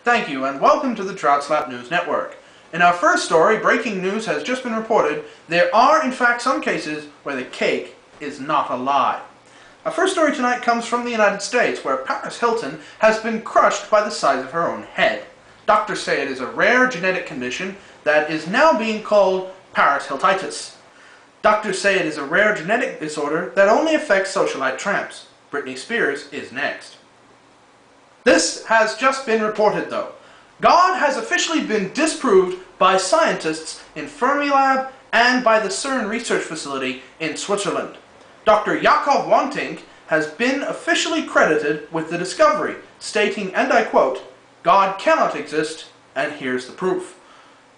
Thank you, and welcome to the Trout-Slap News Network. In our first story, breaking news has just been reported. There are, in fact, some cases where the cake is not a lie. Our first story tonight comes from the United States, where Paris Hilton has been crushed by the size of her own head. Doctors say it is a rare genetic condition that is now being called Paris Hiltitis. Doctors say it is a rare genetic disorder that only affects socialite tramps. Britney Spears is next. This has just been reported, though. God has officially been disproved by scientists in Fermilab and by the CERN research facility in Switzerland. Dr. Jakob Wantink has been officially credited with the discovery, stating, and I quote, "God cannot exist, and here's the proof."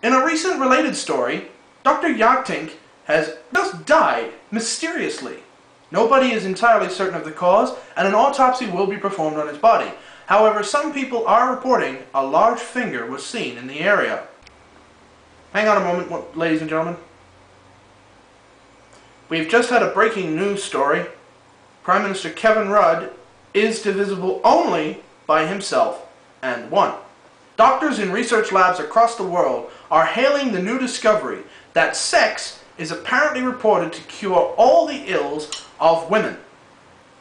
In a recent related story, Dr. Wantink has just died mysteriously. Nobody is entirely certain of the cause, and an autopsy will be performed on his body. However, some people are reporting a large finger was seen in the area. Hang on a moment, ladies and gentlemen. We've just had a breaking news story. Prime Minister Kevin Rudd is divisible only by himself and one. Doctors in research labs across the world are hailing the new discovery that sex is apparently reported to cure all the ills of women.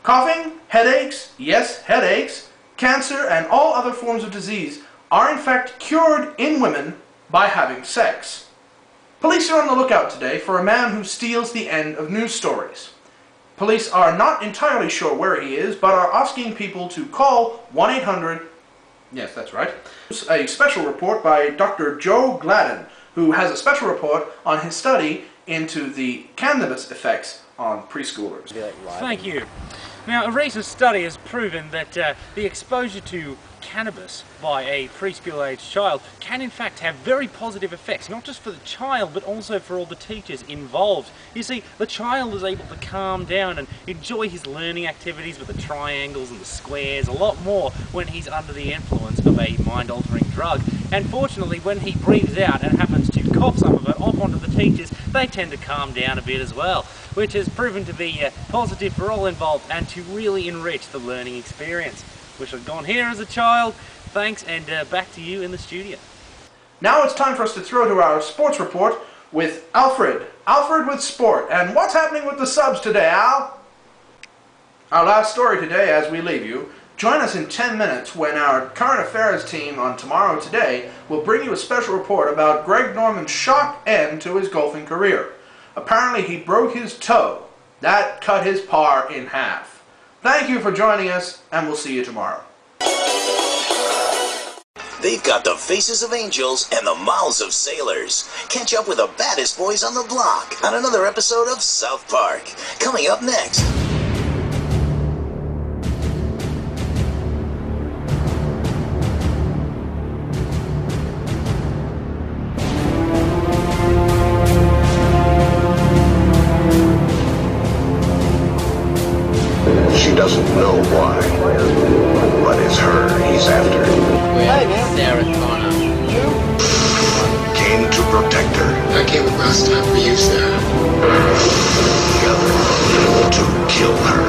Coughing, headaches, yes, headaches, cancer, and all other forms of disease are in fact cured in women by having sex. Police are on the lookout today for a man who steals the end of news stories. Police are not entirely sure where he is, but are asking people to call 1-800, yes, that's right, a special report by Dr. Joe Gladden, who has a special report on his study into the cannabis effects on preschoolers. Thank you. Now, a recent study has proven that the exposure to cannabis by a preschool-aged child can in fact have very positive effects, not just for the child but also for all the teachers involved. You see, the child is able to calm down and enjoy his learning activities with the triangles and the squares a lot more when he's under the influence of a mind-altering drug. And fortunately, when he breathes out and happens to cough some of it off onto the teachers, they tend to calm down a bit as well, which has proven to be positive for all involved and to really enrich the learning experience. Wish I'd gone here as a child. Thanks, and back to you in the studio. Now it's time for us to throw to our sports report with Alfred. Alfred with sport. And what's happening with the subs today, Al? Our last story today as we leave you. Join us in 10 minutes when our current affairs team on Tomorrow Today will bring you a special report about Greg Norman's shock end to his golfing career. Apparently he broke his toe. That cut his par in half. Thank you for joining us, and we'll see you tomorrow. They've got the faces of angels and the mouths of sailors. Catch up with the baddest boys on the block on another episode of South Park. Coming up next. She doesn't know why, but it's her he's after. Hey, man. Sarah Connor. Came to protect her. I came last time for you, Sarah. The other to kill her.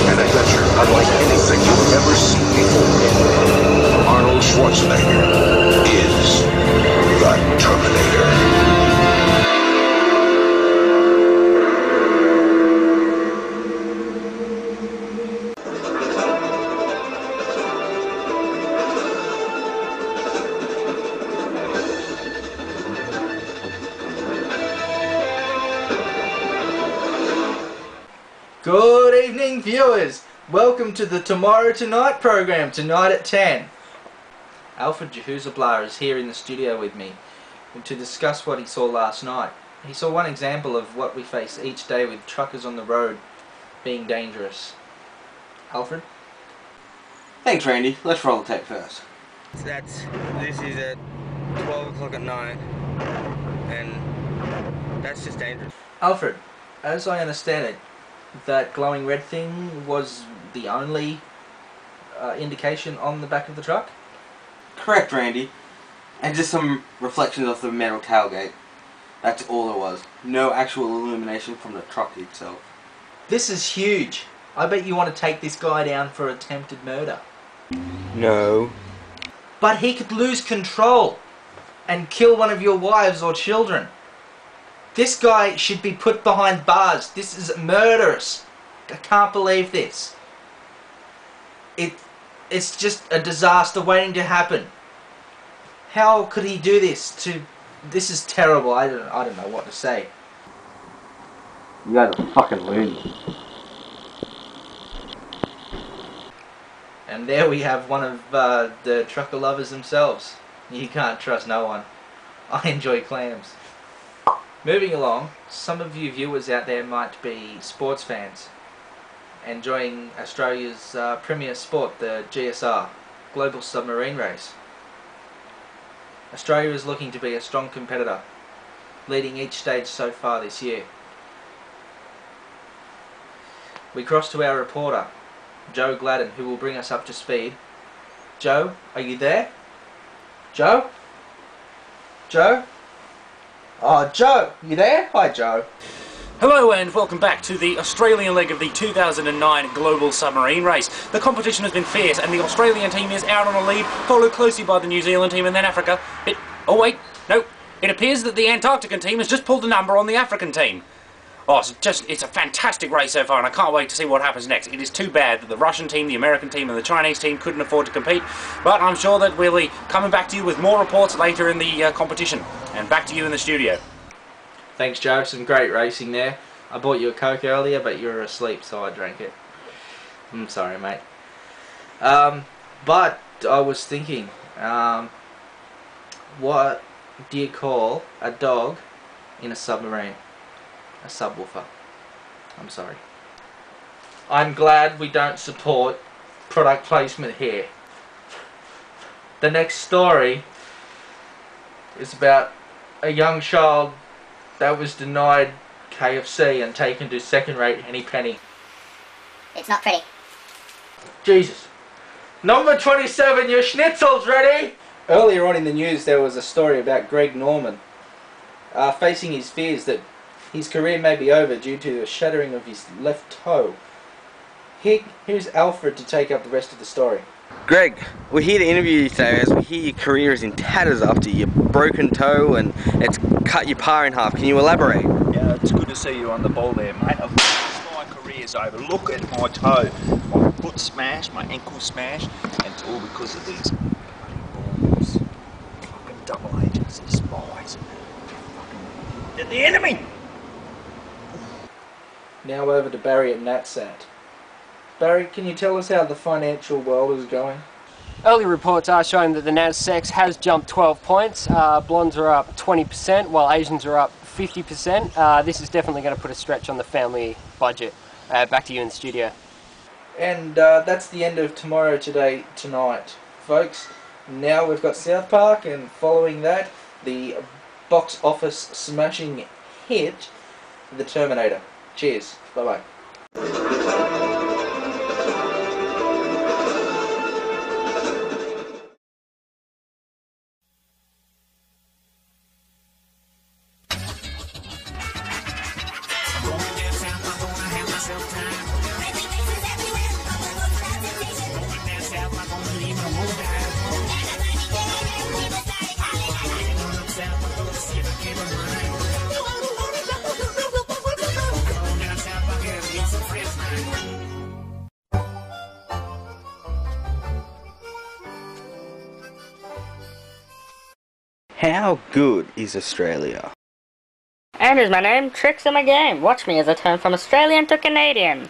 An adventure unlike anything you've ever seen before. Arnold Schwarzenegger is the Terminator. Good evening, viewers. Welcome to the Tomorrow Tonight program, tonight at 10. Alfred Jahuzablar is here in the studio with me to discuss what he saw last night. He saw one example of what we face each day with truckers on the road being dangerous. Alfred? Thanks, Randy. Let's roll the tape first. This is at 12 o'clock at night, and that's just dangerous. Alfred, as I understand it, that glowing red thing was the only indication on the back of the truck? Correct, Randy. And just some reflections of the metal tailgate. That's all it was. No actual illumination from the truck itself. This is huge. I bet you want to take this guy down for attempted murder. No, But he could lose control and kill one of your wives or children. This guy should be put behind bars. This is murderous. I can't believe this. It's just a disaster waiting to happen. How could he do this? This is terrible. I don't know what to say. You guys are fucking losers. And there we have one of the trucker lovers themselves. You can't trust no one. I enjoy clams. Moving along, some of you viewers out there might be sports fans, enjoying Australia's premier sport, the GSR, Global Submarine Race. Australia is looking to be a strong competitor, leading each stage so far this year. We cross to our reporter, Joe Gladden, who will bring us up to speed. Joe, are you there? Joe? Joe? Oh, Joe, you there? Hi, Joe. Hello and welcome back to the Australian leg of the 2009 Global Submarine Race. The competition has been fierce and the Australian team is out on a lead, followed closely by the New Zealand team and then Africa. Oh wait, no, it appears that the Antarctican team has just pulled a number on the African team. Oh, it's a fantastic race so far and I can't wait to see what happens next. It is too bad that the Russian team, the American team and the Chinese team couldn't afford to compete, but I'm sure that we'll be coming back to you with more reports later in the competition. And back to you in the studio. Thanks, Joe. Some great racing there. I bought you a Coke earlier, but you were asleep, so I drank it. I'm sorry, mate. But I was thinking, what do you call a dog in a submarine? A subwoofer. I'm sorry. I'm glad we don't support product placement here. The next story is about a young child that was denied KFC and taken to second-rate Henny Penny. It's not pretty. Jesus. Number 27, your schnitzel's ready! Earlier on in the news there was a story about Greg Norman facing his fears that his career may be over due to a shattering of his left toe. Here's Alfred to take up the rest of the story. Greg, we're here to interview you today as we hear your career is in tatters after your broken toe and it's cut your pa in half. Can you elaborate? Yeah, it's good to see you on the ball there, mate. My career's over. Look at my toe. My foot smashed, my ankle smashed, and it's all because of these balls. Fucking double agents, these spies. They're the enemy! Now over to Barry at Rats Eht. Barry, can you tell us how the financial world is going? Early reports are showing that the NASDAQ has jumped 12 points. Blondes are up 20%, while Asians are up 50%. This is definitely going to put a stretch on the family budget. Back to you in the studio. And that's the end of Tomorrow Today Tonight, folks. Now we've got South Park, and following that, the box office smashing hit, The Terminator. Cheers. Bye-bye. How good is Australia? And here's my name, Tricks in my game. Watch me as I turn from Australian to Canadian.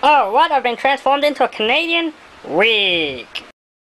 Oh, what? I've been transformed into a Canadian? Weak.